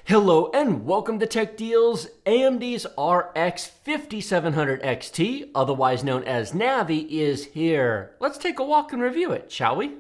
Hello and welcome to Tech Deals. AMD's RX 5700 XT, otherwise known as Navi, is here. Let's take a walk and review it, shall we?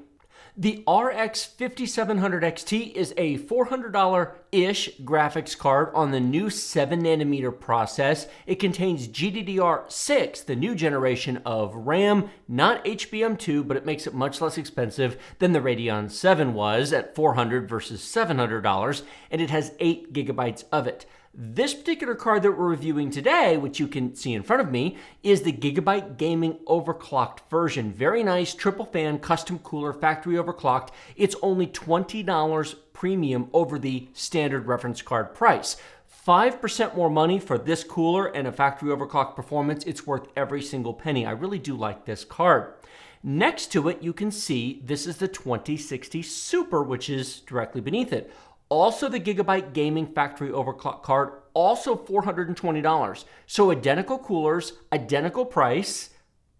The RX 5700 XT is a $400-ish graphics card on the new 7nm process. It contains GDDR6, the new generation of RAM, not HBM2, but it makes it much less expensive than the Radeon 7 was at $400 versus $700, and it has 8 gigabytes of it. This particular card that we're reviewing today, which you can see in front of me, is the Gigabyte Gaming overclocked version. Very nice, triple fan, custom cooler, factory overclocked. It's only $20 premium over the standard reference card price. 5% more money for this cooler and a factory overclocked performance. It's worth every single penny. I really do like this card. Next to it, you can see this is the 2060 Super, which is directly beneath it. Also the Gigabyte Gaming Factory Overclock card, also $420. So identical coolers, identical price.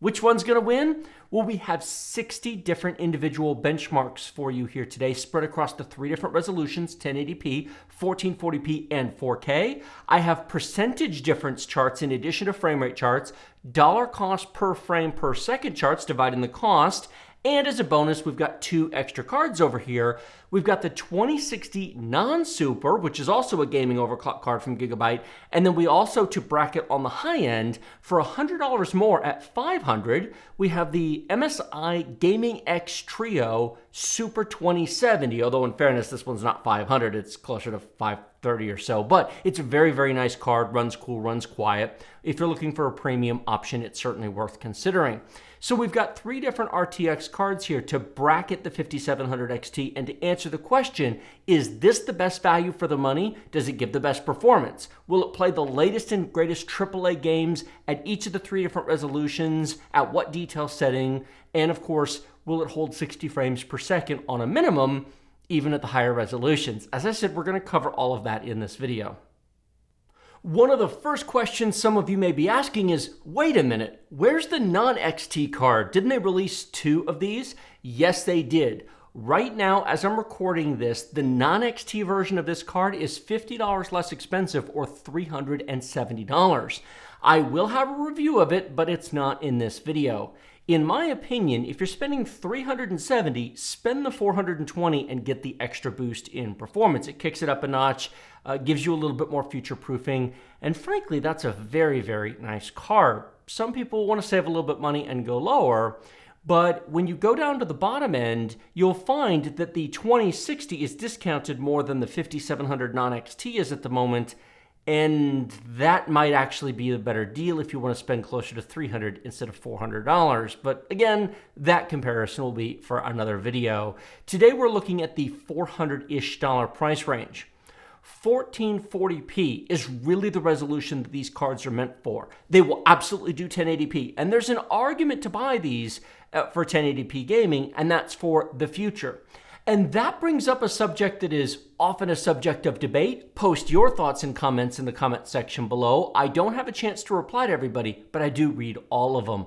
Which one's gonna win? Well, we have 60 different individual benchmarks for you here today, spread across the 3 different resolutions, 1080p, 1440p, and 4K. I have percentage difference charts in addition to frame rate charts, dollar cost per frame per second charts dividing the cost, and as a bonus, we've got 2 extra cards over here. We've got the 2060 Non-Super, which is also a gaming overclock card from Gigabyte. And then we also, to bracket on the high end, for $100 more at $500, we have the MSI Gaming X Trio Super 2070. Although in fairness, this one's not $500, it's closer to $530 or so. But it's a very, very nice card, runs cool, runs quiet. If you're looking for a premium option, it's certainly worth considering. So we've got 3 different RTX cards here to bracket the 5700 XT and to answer the question, is this the best value for the money? Does it give the best performance? Will it play the latest and greatest AAA games at each of the 3 different resolutions? At what detail setting? And of course, will it hold 60 frames per second on a minimum, even at the higher resolutions? As I said, we're going to cover all of that in this video. One of the first questions some of you may be asking is, wait a minute, where's the non-XT card? Didn't they release 2 of these? Yes, they did. Right now, as I'm recording this, the non-XT version of this card is $50 less expensive, or $370. I will have a review of it, but it's not in this video. In my opinion, if you're spending $370, spend the $420 and get the extra boost in performance. It kicks it up a notch, gives you a little bit more future proofing, and frankly, that's a very, very nice card. Some people want to save a little bit money and go lower, but when you go down to the bottom end, you'll find that the 2060 is discounted more than the 5700 non-XT is at the moment, and that might actually be a better deal if you want to spend closer to $300 instead of $400. But again, that comparison will be for another video. Today we're looking at the $400-ish price range. 1440p is really the resolution that these cards are meant for. They will absolutely do 1080p, and there's an argument to buy these for 1080p gaming, and that's for the future. And that brings up a subject that is often a subject of debate. Post your thoughts and comments in the comment section below. I don't have a chance to reply to everybody, but I do read all of them.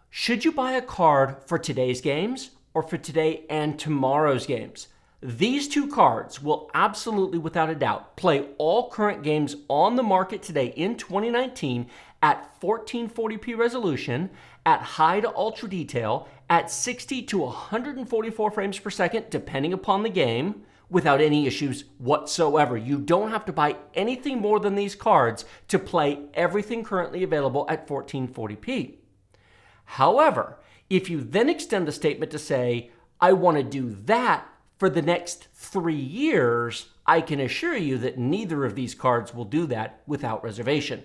Should you buy a card for today's games or for today and tomorrow's games? These 2 cards will absolutely, without a doubt, play all current games on the market today in 2019 at 1440p resolution, at high to ultra detail, at 60 to 144 frames per second, depending upon the game, without any issues whatsoever. You don't have to buy anything more than these cards to play everything currently available at 1440p. However, if you then extend the statement to say, I want to do that for the next 3 years, I can assure you that neither of these cards will do that without reservation.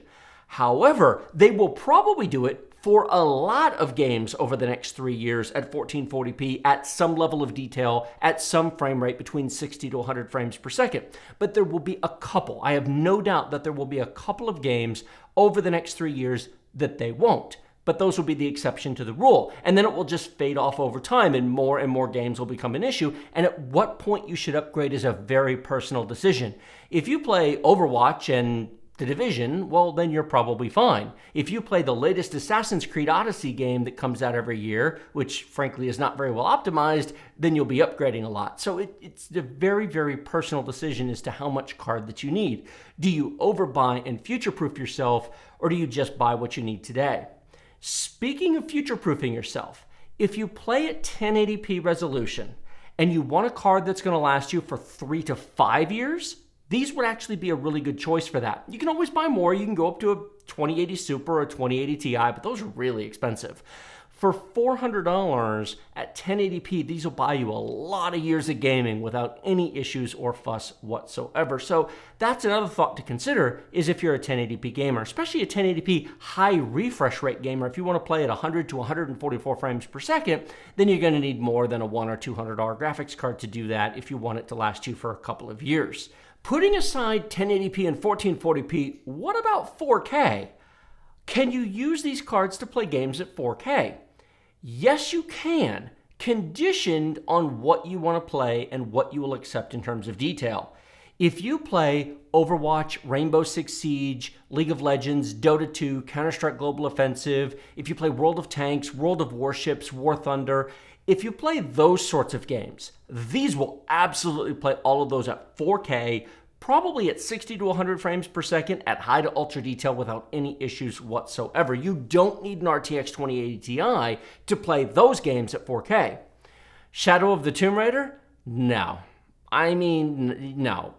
However, they will probably do it for a lot of games over the next 3 years at 1440p at some level of detail, at some frame rate between 60 to 100 frames per second. But there will be a couple. I have no doubt that there will be a couple of games over the next 3 years that they won't. But those will be the exception to the rule. And then it will just fade off over time and more games will become an issue. And at what point you should upgrade is a very personal decision. If you play Overwatch and The Division, well, then you're probably fine. If you play the latest Assassin's Creed Odyssey game that comes out every year, which frankly is not very well optimized, then you'll be upgrading a lot. So it's a very, very personal decision as to how much card that you need. Do you overbuy and future-proof yourself, or do you just buy what you need today? Speaking of future-proofing yourself, if you play at 1080p resolution and you want a card that's going to last you for 3 to 5 years, these would actually be a really good choice for that. You can always buy more. You can go up to a 2080 Super or a 2080 Ti, but those are really expensive. For $400 at 1080p, these will buy you a lot of years of gaming without any issues or fuss whatsoever. So that's another thought to consider, is if you're a 1080p gamer, especially a 1080p high refresh rate gamer. If you want to play at 100 to 144 frames per second, then you're going to need more than a $100 or $200 graphics card to do that if you want it to last you for a couple of years. Putting aside 1080p and 1440p, what about 4K? Can you use these cards to play games at 4K? Yes, you can, conditioned on what you want to play and what you will accept in terms of detail. If you play Overwatch, Rainbow Six Siege, League of Legends, Dota 2, Counter-Strike Global Offensive, if you play World of Tanks, World of Warships, War Thunder, if you play those sorts of games, these will absolutely play all of those at 4K, probably at 60 to 100 frames per second at high to ultra detail without any issues whatsoever. You don't need an RTX 2080 Ti to play those games at 4K. Shadow of the Tomb Raider? No. I mean, no.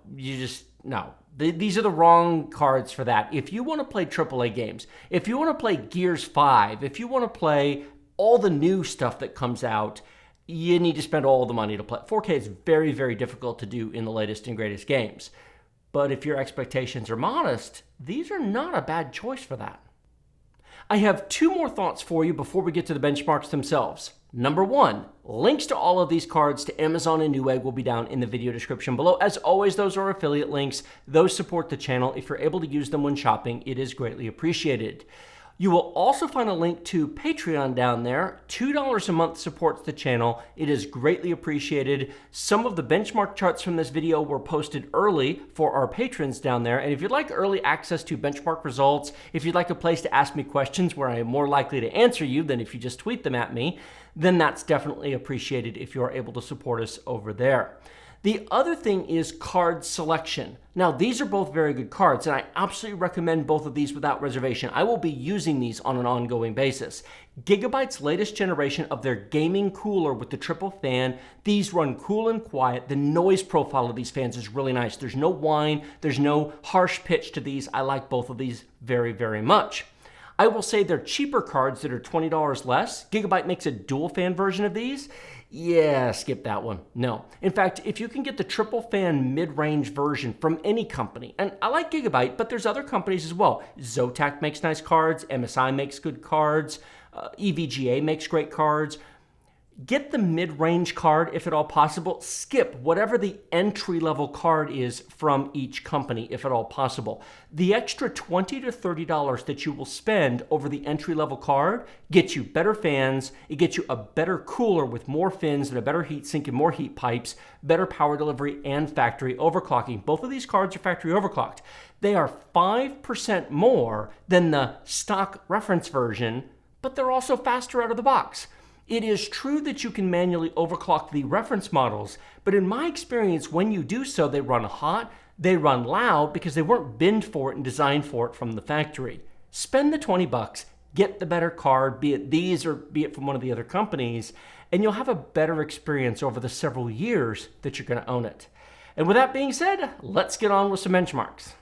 No. These are the wrong cards for that. If you want to play AAA games, if you want to play Gears 5, if you want to play all the new stuff that comes out, you need to spend all the money to play. 4K is very, very difficult to do in the latest and greatest games. But if your expectations are modest, these are not a bad choice for that. I have 2 more thoughts for you before we get to the benchmarks themselves. Number 1, links to all of these cards to Amazon and Newegg will be down in the video description below. As always, those are affiliate links. Those support the channel. If you're able to use them when shopping, it is greatly appreciated. You will also find a link to Patreon down there. $2 a month supports the channel. It is greatly appreciated. Some of the benchmark charts from this video were posted early for our patrons down there. And if you'd like early access to benchmark results, if you'd like a place to ask me questions where I am more likely to answer you than if you just tweet them at me, then that's definitely appreciated if you're able to support us over there. The other thing is card selection. Now, these are both very good cards, and I absolutely recommend both of these without reservation. I will be using these on an ongoing basis. Gigabyte's latest generation of their gaming cooler with the triple fan, these run cool and quiet. The noise profile of these fans is really nice. There's no whine, there's no harsh pitch to these. I like both of these very, very much. I will say they're cheaper cards that are $20 less. Gigabyte makes a dual fan version of these. Yeah, skip that one. No. In fact, if you can get the triple fan mid-range version from any company, and I like Gigabyte, but there's other companies as well. Zotac makes nice cards. MSI makes good cards. EVGA makes great cards. Get the mid-range card if at all possible. Skip whatever the entry-level card is from each company if at all possible. The extra $20 to $30 that you will spend over the entry-level card gets you better fans. It gets you a better cooler with more fins and a better heat sink and more heat pipes, better power delivery, and factory overclocking. Both of these cards are factory overclocked. They are 5% more than the stock reference version, but they're also faster out of the box. It is true that you can manually overclock the reference models, but in my experience, when you do so, they run hot, they run loud because they weren't binned for it and designed for it from the factory. Spend the $20, get the better card, be it these or be it from one of the other companies, and you'll have a better experience over the several years that you're going to own it. And with that being said, let's get on with some benchmarks.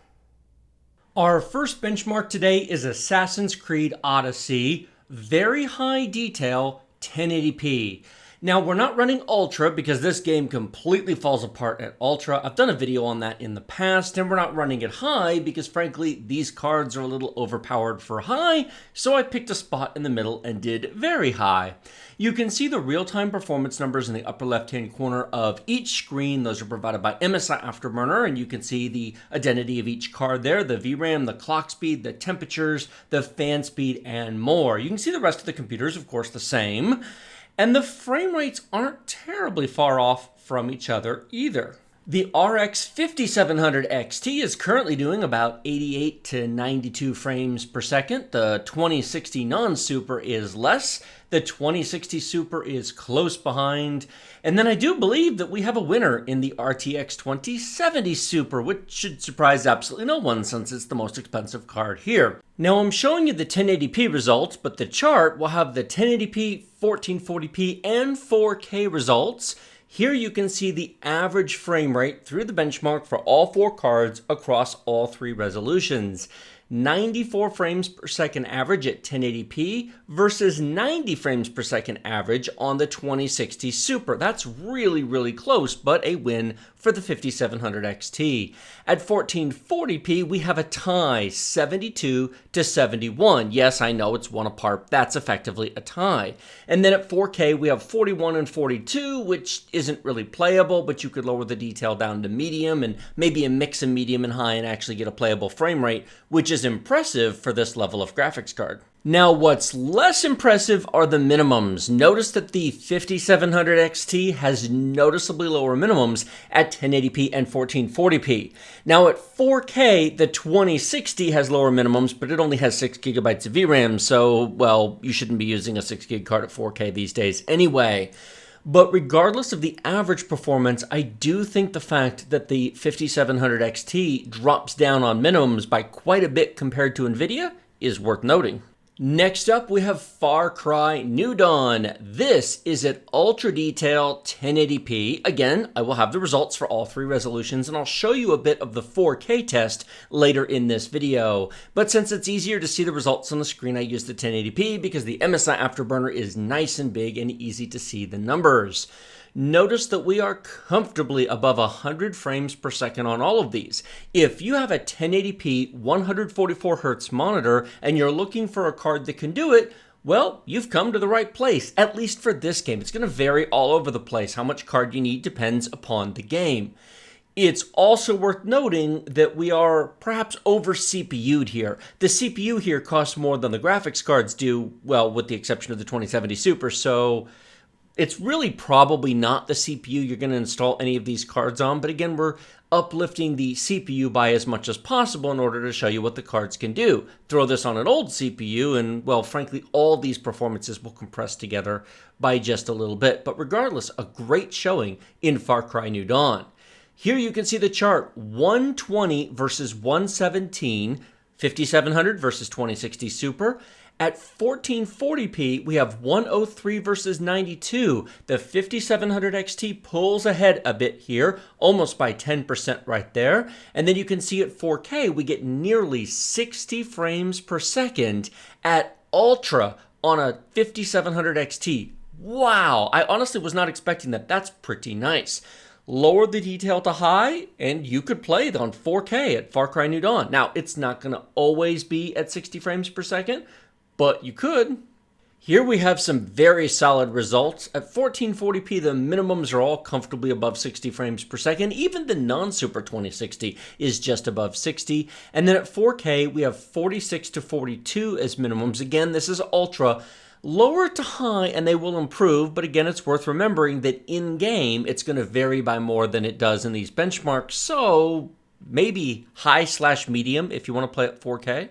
Our first benchmark today is Assassin's Creed Odyssey. Very high detail, 1080p. Now, we're not running Ultra because this game completely falls apart at Ultra. I've done a video on that in the past, and we're not running it high because, frankly, these cards are a little overpowered for high, so I picked a spot in the middle and did very high. You can see the real-time performance numbers in the upper left-hand corner of each screen. Those are provided by MSI Afterburner, and you can see the identity of each card there, the VRAM, the clock speed, the temperatures, the fan speed, and more. You can see the rest of the computers, of course, the same. And the frame rates aren't terribly far off from each other either. The RX 5700 XT is currently doing about 88 to 92 frames per second. The 2060 non-super is less. The 2060 Super is close behind. And then I do believe that we have a winner in the RTX 2070 Super, which should surprise absolutely no one since it's the most expensive card here. Now I'm showing you the 1080p results, but the chart will have the 1080p, 1440p, and 4K results. Here you can see the average frame rate through the benchmark for all four cards across all three resolutions. 94 frames per second average at 1080p versus 90 frames per second average on the 2060 Super. That's really, really close, but a win for the 5700 XT. At 1440p, we have a tie, 72 to 71. Yes, I know it's one apart. That's effectively a tie. And then at 4K, we have 41 and 42, which isn't really playable, but you could lower the detail down to medium and maybe a mix of medium and high and actually get a playable frame rate, which is impressive for this level of graphics card. Now, what's less impressive are the minimums. Notice that the 5700 XT has noticeably lower minimums at 1080p and 1440p. Now, at 4K, the 2060 has lower minimums, but it only has 6 gigabytes of VRAM, so, well, you shouldn't be using a 6 gig card at 4K these days anyway. But regardless of the average performance, I do think the fact that the 5700 XT drops down on minimums by quite a bit compared to NVIDIA is worth noting. Next up, we have Far Cry New Dawn. This is at Ultra Detail 1080p. Again, I will have the results for all three resolutions, and I'll show you a bit of the 4K test later in this video. But since it's easier to see the results on the screen, I use the 1080p because the MSI Afterburner is nice and big and easy to see the numbers. Notice that we are comfortably above 100 frames per second on all of these. If you have a 1080p 144 Hz monitor and you're looking for a card that can do it, well, you've come to the right place, at least for this game. It's going to vary all over the place. How much card you need depends upon the game. It's also worth noting that we are perhaps over CPU'd here. The CPU here costs more than the graphics cards do, well, with the exception of the 2070 Super, so it's really probably not the CPU you're going to install any of these cards on, but again, we're uplifting the CPU by as much as possible in order to show you what the cards can do. Throw this on an old CPU and, well, frankly, all these performances will compress together by just a little bit. But regardless, a great showing in Far Cry New Dawn. Here you can see the chart, 120 versus 117, 5700 versus 2060 Super. At 1440p, we have 103 versus 92. The 5700 XT pulls ahead a bit here, almost by 10% right there. And then you can see at 4K, we get nearly 60 frames per second at Ultra on a 5700 XT. Wow, I honestly was not expecting that. That's pretty nice. Lower the detail to high, and you could play it on 4K at Far Cry New Dawn. Now, it's not going to always be at 60 frames per second, but you could. Here we have some very solid results. At 1440p, the minimums are all comfortably above 60 frames per second. Even the non-Super 2060 is just above 60. And then at 4K, we have 46 to 42 as minimums. Again, this is Ultra. Lower to high, and they will improve, but again, it's worth remembering that in-game, it's going to vary by more than it does in these benchmarks, so maybe high/medium if you want to play at 4K.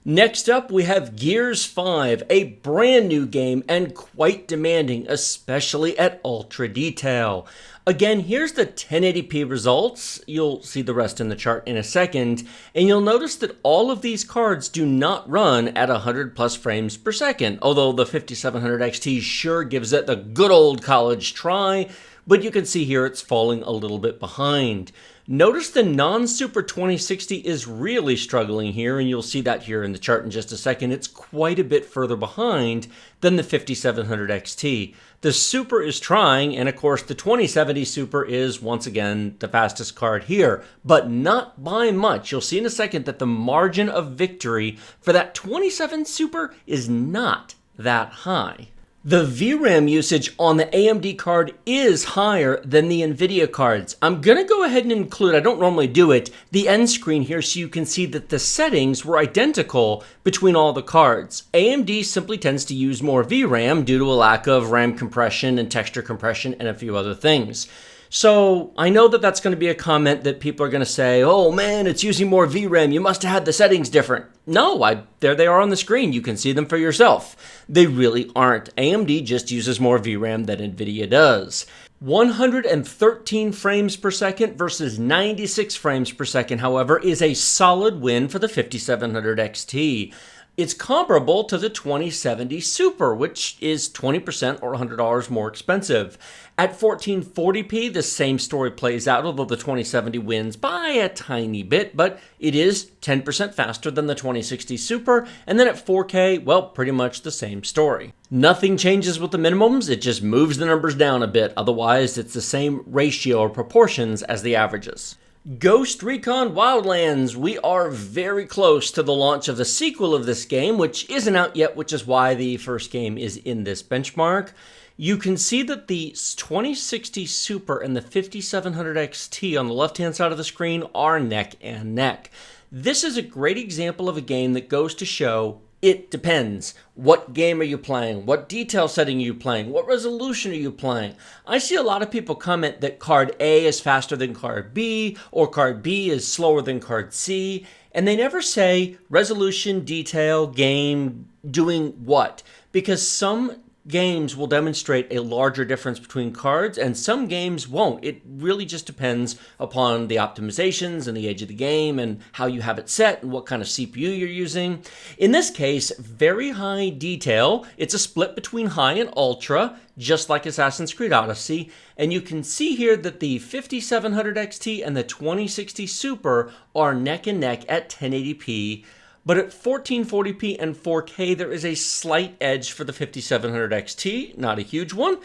Next up, we have Gears 5, a brand new game and quite demanding, especially at Ultra Detail. Again, here's the 1080p results. You'll see the rest in the chart in a second, and you'll notice that all of these cards do not run at 100 plus frames per second, although the 5700 XT sure gives it the good old college try, but you can see here it's falling a little bit behind. Notice the non-Super 2060 is really struggling here, and you'll see that here in the chart in just a second. It's quite a bit further behind than the 5700 XT. The Super is trying, and of course the 2070 Super is, once again, the fastest card here, but not by much. You'll see in a second that the margin of victory for that 27 Super is not that high. The VRAM usage on the AMD card is higher than the NVIDIA cards. I'm going to go ahead and include, I don't normally do it, the end screen here so you can see that the settings were identical between all the cards. AMD simply tends to use more VRAM due to a lack of RAM compression and texture compression and a few other things. So I know that that's going to be a comment that people are going to say, oh man, it's using more VRAM. You must have had the settings different. No, there they are on the screen. You can see them for yourself. They really aren't. AMD just uses more VRAM than NVIDIA does. 113 frames per second versus 96 frames per second, however, is a solid win for the 5700 XT. It's comparable to the 2070 Super, which is 20% or $100 more expensive. At 1440p, the same story plays out, although the 2070 wins by a tiny bit, but it is 10% faster than the 2060 Super, and then at 4K, well, pretty much the same story. Nothing changes with the minimums, it just moves the numbers down a bit, otherwise it's the same ratio or proportions as the averages. Ghost Recon Wildlands. We are very close to the launch of the sequel of this game, which isn't out yet, which is why the first game is in this benchmark. You can see that the 2060 Super and the 5700 XT on the left-hand side of the screen are neck and neck. This is a great example of a game that goes to show it depends. What game are you playing? What detail setting are you playing? What resolution are you playing? I see a lot of people comment that card A is faster than card B, or card B is slower than card C, and they never say resolution, detail, game, doing what. Because some games will demonstrate a larger difference between cards and some games won't. It really just depends upon the optimizations and the age of the game and how you have it set and what kind of CPU you're using. In this case, very high detail. It's a split between high and ultra, just like Assassin's Creed Odyssey. And you can see here that the 5700 XT and the 2060 Super are neck and neck at 1080p. But at 1440p and 4K, there is a slight edge for the 5700 XT, not a huge one.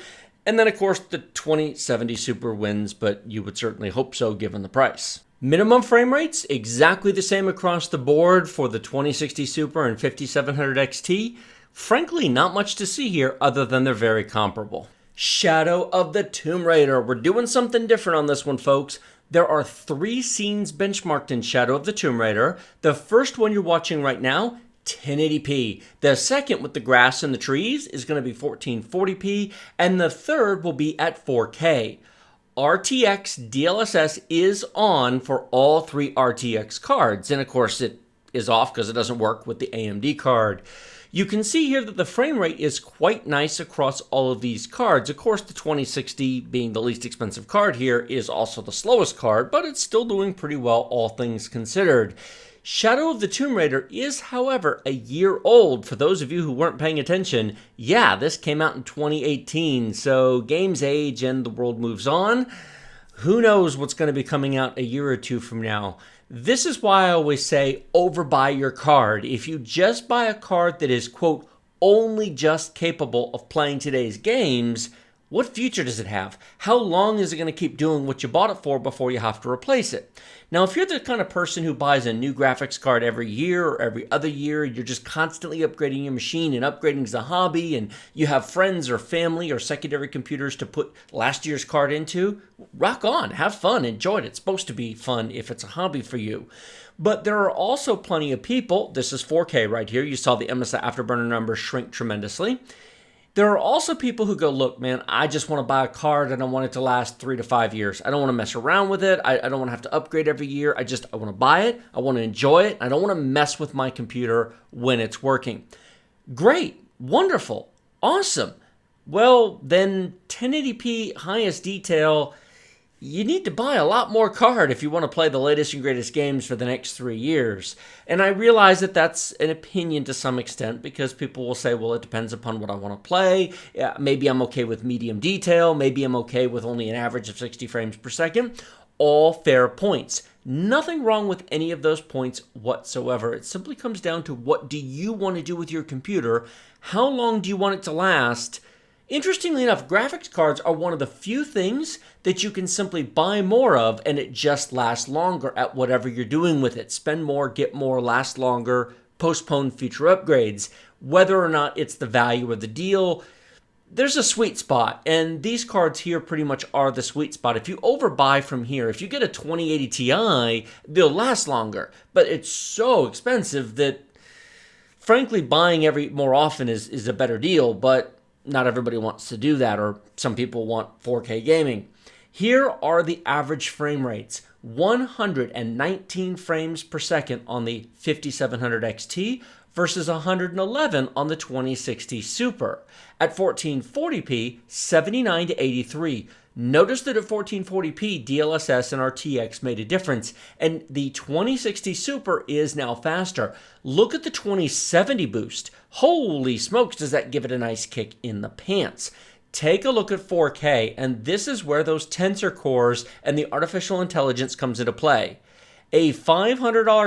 And then, of course, the 2070 Super wins, but you would certainly hope so given the price. Minimum frame rates, exactly the same across the board for the 2060 Super and 5700 XT. Frankly, not much to see here other than they're very comparable. Shadow of the Tomb Raider. We're doing something different on this one, folks. There are 3 scenes benchmarked in Shadow of the Tomb Raider. The first one you're watching right now, 1080p. The second with the grass and the trees is going to be 1440p. And the third will be at 4K. RTX DLSS is on for all 3 RTX cards. And of course it is off because it doesn't work with the AMD card. You can see here that the frame rate is quite nice across all of these cards. Of course, the 2060 being the least expensive card here is also the slowest card, but it's still doing pretty well, all things considered. Shadow of the Tomb Raider is, however, a year old. For those of you who weren't paying attention, yeah, this came out in 2018, so games age and the world moves on. Who knows what's going to be coming out a year or two from now. This is why I always say overbuy your card. If you just buy a card that is, quote, only just capable of playing today's games, what future does it have? How long is it going to keep doing what you bought it for before you have to replace it? Now, if you're the kind of person who buys a new graphics card every year or every other year, you're just constantly upgrading your machine and upgrading is a hobby, and you have friends or family or secondary computers to put last year's card into, rock on, have fun, enjoy it. It's supposed to be fun if it's a hobby for you. But there are also plenty of people, this is 4K right here, you saw the MSI Afterburner numbers shrink tremendously. There are also people who go, look, man, I just want to buy a card and I want it to last 3 to 5 years. I don't want to mess around with it. I don't want to have to upgrade every year. I want to buy it. I want to enjoy it. I don't want to mess with my computer when it's working. Great. Wonderful. Awesome. Well, then 1080p highest detail, you need to buy a lot more card if you want to play the latest and greatest games for the next 3 years. And I realize that that's an opinion to some extent because people will say, well, it depends upon what I want to play. Maybe I'm okay with medium detail. Maybe I'm okay with only an average of 60 frames per second. All fair points. Nothing wrong with any of those points whatsoever. It simply comes down to what do you want to do with your computer? How long do you want it to last? Interestingly enough, graphics cards are one of the few things that you can simply buy more of and it just lasts longer at whatever you're doing with it. Spend more, get more, last longer, postpone future upgrades. Whether or not it's the value of the deal, there's a sweet spot, and these cards here pretty much are the sweet spot. If you overbuy from here, if you get a 2080 Ti, they'll last longer, but it's so expensive that frankly buying more often is a better deal, but not everybody wants to do that, or some people want 4K gaming. Here are the average frame rates. 119 frames per second on the 5700 XT versus 111 on the 2060 Super. At 1440p, 79 to 83. Notice that at 1440p, DLSS and RTX made a difference, and the 2060 Super is now faster. Look at the 2070 boost. Holy smokes, does that give it a nice kick in the pants. Take a look at 4K, and this is where those tensor cores and the artificial intelligence comes into play. A $500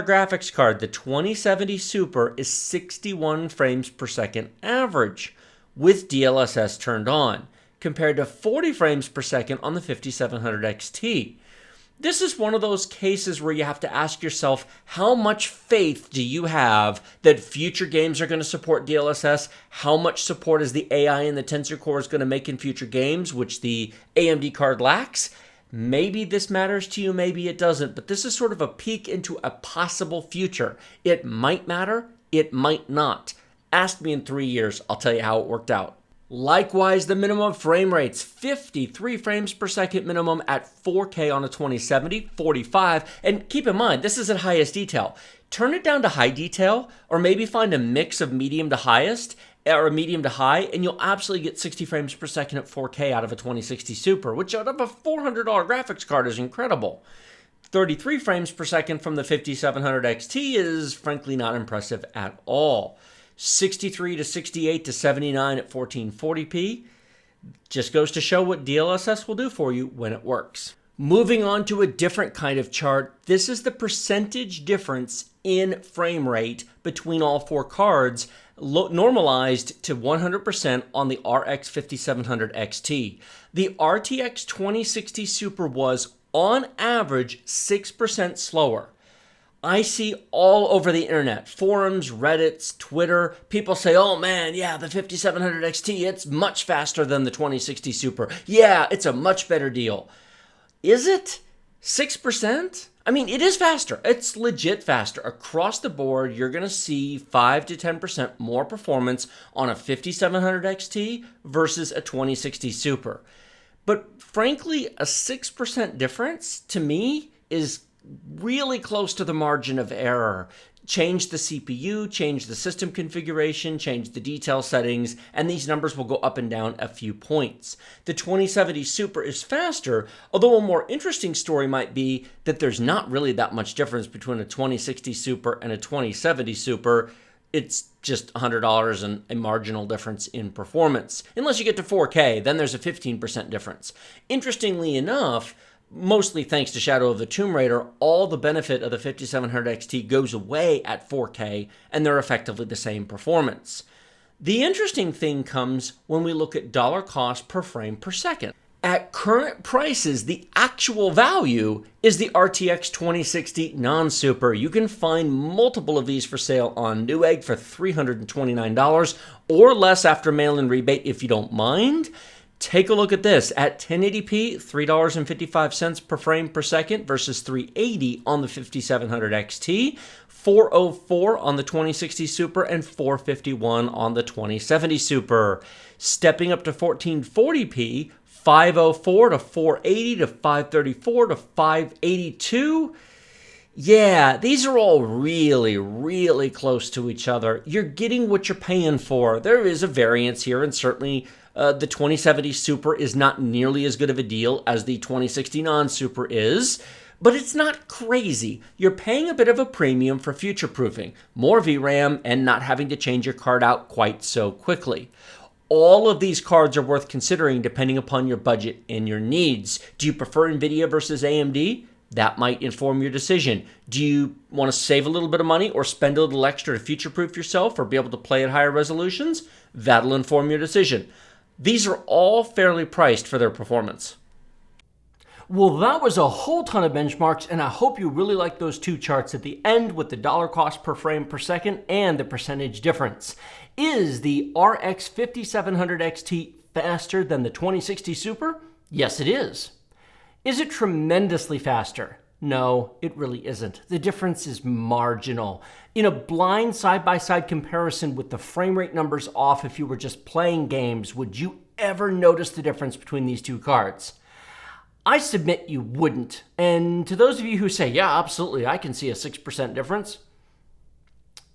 graphics card, the 2070 Super, is 61 frames per second average with DLSS turned on, compared to 40 frames per second on the 5700 XT. This is one of those cases where you have to ask yourself, how much faith do you have that future games are going to support DLSS? How much support is the AI and the tensor cores going to make in future games, which the AMD card lacks? Maybe this matters to you, maybe it doesn't, but this is sort of a peek into a possible future. It might matter, it might not. Ask me in 3 years, I'll tell you how it worked out. Likewise, the minimum frame rates, 53 frames per second minimum at 4K on a 2070, 45, and keep in mind, this is at highest detail. Turn it down to high detail, or maybe find a mix of medium to highest, or medium to high, and you'll absolutely get 60 frames per second at 4K out of a 2060 Super, which out of a $400 graphics card is incredible. 33 frames per second from the 5700 XT is frankly not impressive at all. 63 to 68 to 79 at 1440p. Just goes to show what DLSS will do for you when it works. Moving on to a different kind of chart, this is the percentage difference in frame rate between all four cards, normalized to 100% on the RX 5700 XT. The RTX 2060 Super was, on average, 6% slower. I see all over the internet, forums, Reddits, Twitter, people say, oh man, yeah, the 5700 XT, it's much faster than the 2060 Super. Yeah, it's a much better deal. Is it? 6%? I mean, it is faster. It's legit faster. Across the board, you're going to see 5 to 10% more performance on a 5700 XT versus a 2060 Super. But frankly, a 6% difference to me is really close to the margin of error. Change the CPU, change the system configuration, change the detail settings, and these numbers will go up and down a few points. The 2070 Super is faster, although a more interesting story might be that there's not really that much difference between a 2060 Super and a 2070 Super. It's just $100 and a marginal difference in performance. Unless you get to 4K, then there's a 15% difference. Interestingly enough, mostly thanks to Shadow of the Tomb Raider, all the benefit of the 5700 XT goes away at 4K, and they're effectively the same performance. The interesting thing comes when we look at dollar cost per frame per second. At current prices, the actual value is the RTX 2060 non-Super. You can find multiple of these for sale on Newegg for $329 or less after mail-in rebate if you don't mind. Take a look at this. At 1080p, $3.55 per frame per second versus $3.80 on the 5700 XT, $404 on the 2060 Super, and $451 on the 2070 Super. Stepping up to 1440p, $504 to $480 to $534 to $582. Yeah, these are all really, really close to each other. You're getting what you're paying for. There is a variance here, and certainly the 2070 Super is not nearly as good of a deal as the 2060 non-Super is, but it's not crazy. You're paying a bit of a premium for future-proofing, more VRAM, and not having to change your card out quite so quickly. All of these cards are worth considering depending upon your budget and your needs. Do you prefer NVIDIA versus AMD? That might inform your decision. Do you want to save a little bit of money or spend a little extra to future-proof yourself or be able to play at higher resolutions? That'll inform your decision. These are all fairly priced for their performance. Well, that was a whole ton of benchmarks, and I hope you really like those two charts at the end with the dollar cost per frame per second and the percentage difference. Is the RX 5700 XT faster than the 2060 Super? Yes, it is. Is it tremendously faster? No, it really isn't. The difference is marginal. In a blind side-by-side comparison with the frame rate numbers off if you were just playing games, would you ever notice the difference between these two cards? I submit you wouldn't. And to those of you who say, yeah, absolutely, I can see a 6% difference,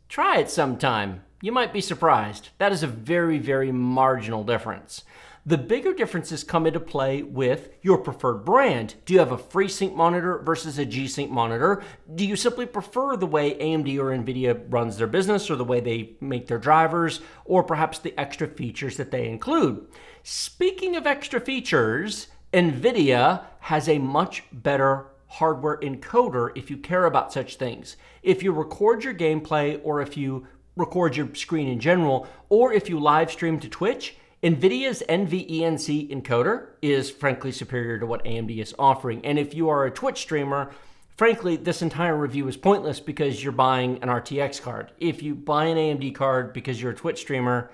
try it sometime. You might be surprised. That is a very, very marginal difference. The bigger differences come into play with your preferred brand. Do you have a FreeSync monitor versus a G-Sync monitor? Do you simply prefer the way AMD or NVIDIA runs their business, or the way they make their drivers, or perhaps the extra features that they include? Speaking of extra features, NVIDIA has a much better hardware encoder if you care about such things. If you record your gameplay, or if you record your screen in general, or if you live stream to Twitch, NVIDIA's NVENC encoder is frankly superior to what AMD is offering. And if you are a Twitch streamer, frankly, this entire review is pointless because you're buying an RTX card. If you buy an AMD card because you're a Twitch streamer,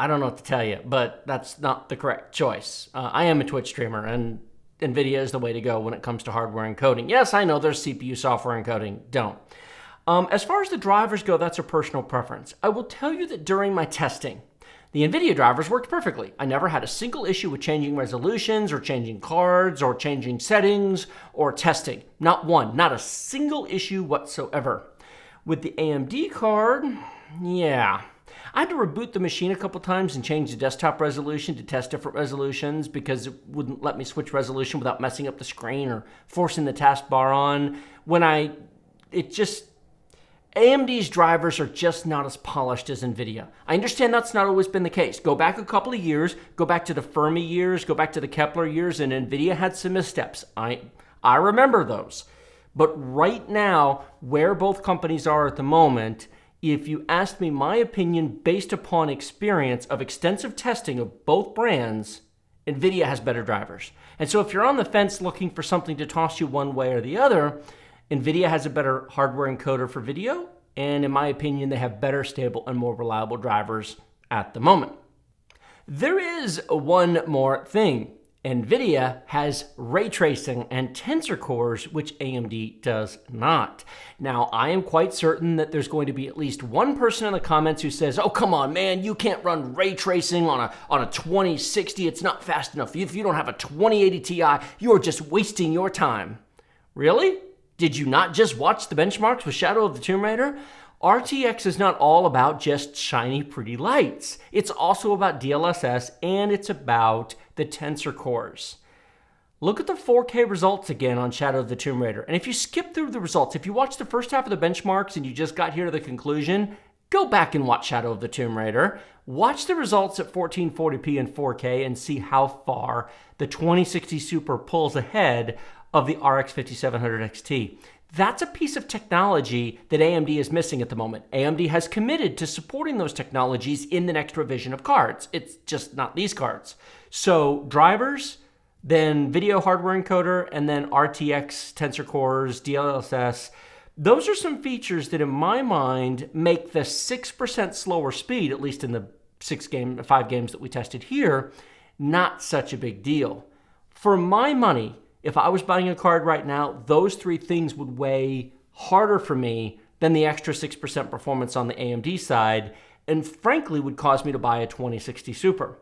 I don't know what to tell you, but that's not the correct choice. I am a Twitch streamer, and NVIDIA is the way to go when it comes to hardware encoding. Yes, I know there's CPU software encoding. Don't. As far as the drivers go, that's a personal preference. I will tell you that during my testing, the NVIDIA drivers worked perfectly. I never had a single issue with changing resolutions or changing cards or changing settings or testing. Not one. Not a single issue whatsoever. With the AMD card, yeah. I had to reboot the machine a couple times and change the desktop resolution to test different resolutions because it wouldn't let me switch resolution without messing up the screen or forcing the taskbar on. AMD's drivers are just not as polished as NVIDIA. I understand that's not always been the case. Go back a couple of years, go back to the Fermi years, go back to the Kepler years, and NVIDIA had some missteps. I remember those. But right now, where both companies are at the moment, if you asked me my opinion based upon experience of extensive testing of both brands, NVIDIA has better drivers. And so if you're on the fence looking for something to toss you one way or the other, NVIDIA has a better hardware encoder for video, and in my opinion, they have better, stable, and more reliable drivers at the moment. There is one more thing. NVIDIA has ray tracing and tensor cores, which AMD does not. Now, I am quite certain that there's going to be at least one person in the comments who says, oh, come on, man, you can't run ray tracing on a 2060. It's not fast enough. If you don't have a 2080 Ti, you're just wasting your time. Really? Did you not just watch the benchmarks with Shadow of the Tomb Raider? RTX is not all about just shiny, pretty lights. It's also about DLSS, and it's about the tensor cores. Look at the 4K results again on Shadow of the Tomb Raider. And if you skip through the results, if you watch the first half of the benchmarks and you just got here to the conclusion, go back and watch Shadow of the Tomb Raider. Watch the results at 1440p and 4K and see how far the 2060 Super pulls ahead of the RX 5700 XT. That's a piece of technology that AMD is missing at the moment. AMD has committed to supporting those technologies in the next revision of cards. It's just not these cards. So drivers, then video hardware encoder, and then RTX, tensor cores, DLSS. Those are some features that in my mind make the 6% slower speed, at least in the 5 games that we tested here, not such a big deal. For my money, if I was buying a card right now, those 3 things would weigh harder for me than the extra 6% performance on the AMD side, and frankly would cause me to buy a 2060 Super.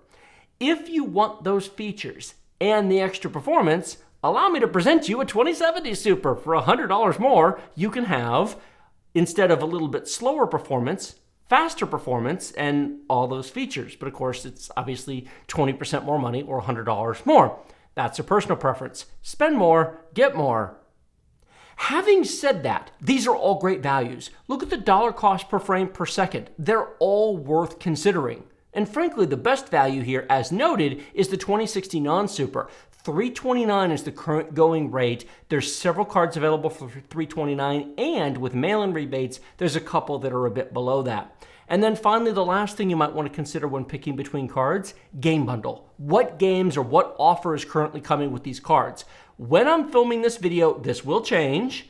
If you want those features and the extra performance, allow me to present you a 2070 Super. For $100 more, you can have, instead of a little bit slower performance, faster performance, and all those features. But of course, it's obviously 20% more money or $100 more. That's a personal preference. Spend more, get more. Having said that, these are all great values. Look at the dollar cost per frame per second. They're all worth considering. And frankly, the best value here, as noted, is the 2060 non-super. $329 is the current going rate. There's several cards available for $329, and with mail-in rebates, there's a couple that are a bit below that. And then finally, the last thing you might want to consider when picking between cards, game bundle. What games or what offer is currently coming with these cards? When I'm filming this video, this will change.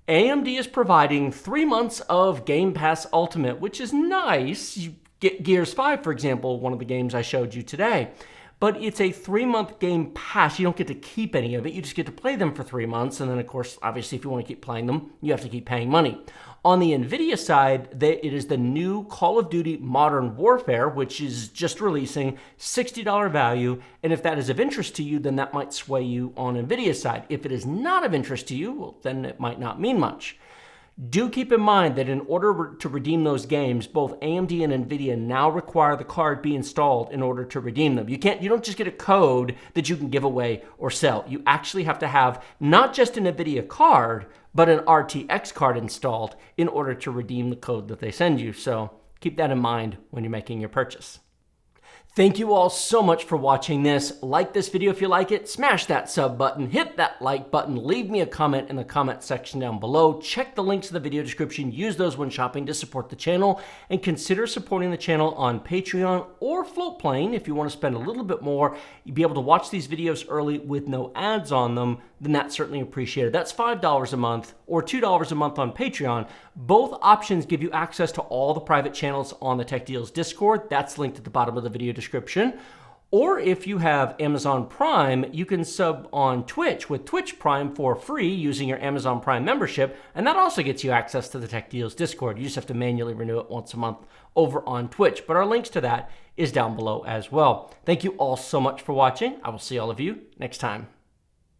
AMD is providing 3 months of Game Pass Ultimate, which is nice. You get Gears 5, for example, one of the games I showed you today. But it's a 3-month Game Pass. You don't get to keep any of it. You just get to play them for 3 months. And then, of course, obviously, if you want to keep playing them, you have to keep paying money. On the NVIDIA side, it is the new Call of Duty Modern Warfare, which is just releasing, $60 value. And if that is of interest to you, then that might sway you on NVIDIA's side. If it is not of interest to you, well, then it might not mean much. Do keep in mind that in order to redeem those games, both AMD and NVIDIA now require the card be installed in order to redeem them. You don't just get a code that you can give away or sell. You actually have to have not just an NVIDIA card, but an RTX card installed in order to redeem the code that they send you. So keep that in mind when you're making your purchase. Thank you all so much for watching this. Like this video if you like it, smash that sub button, hit that like button, leave me a comment in the comment section down below. Check the links in the video description, use those when shopping to support the channel, and consider supporting the channel on Patreon or Floatplane if you want to spend a little bit more. You'll be able to watch these videos early with no ads on them, then that's certainly appreciated. That's $5 a month or $2 a month on Patreon. Both options give you access to all the private channels on the Tech Deals Discord. That's linked at the bottom of the video description. Or if you have Amazon Prime, you can sub on Twitch with Twitch Prime for free using your Amazon Prime membership, and that also gets you access to the Tech Deals Discord. You just have to manually renew it once a month over on Twitch, but our links to that is down below as well. Thank you all so much for watching. I will see all of you next time.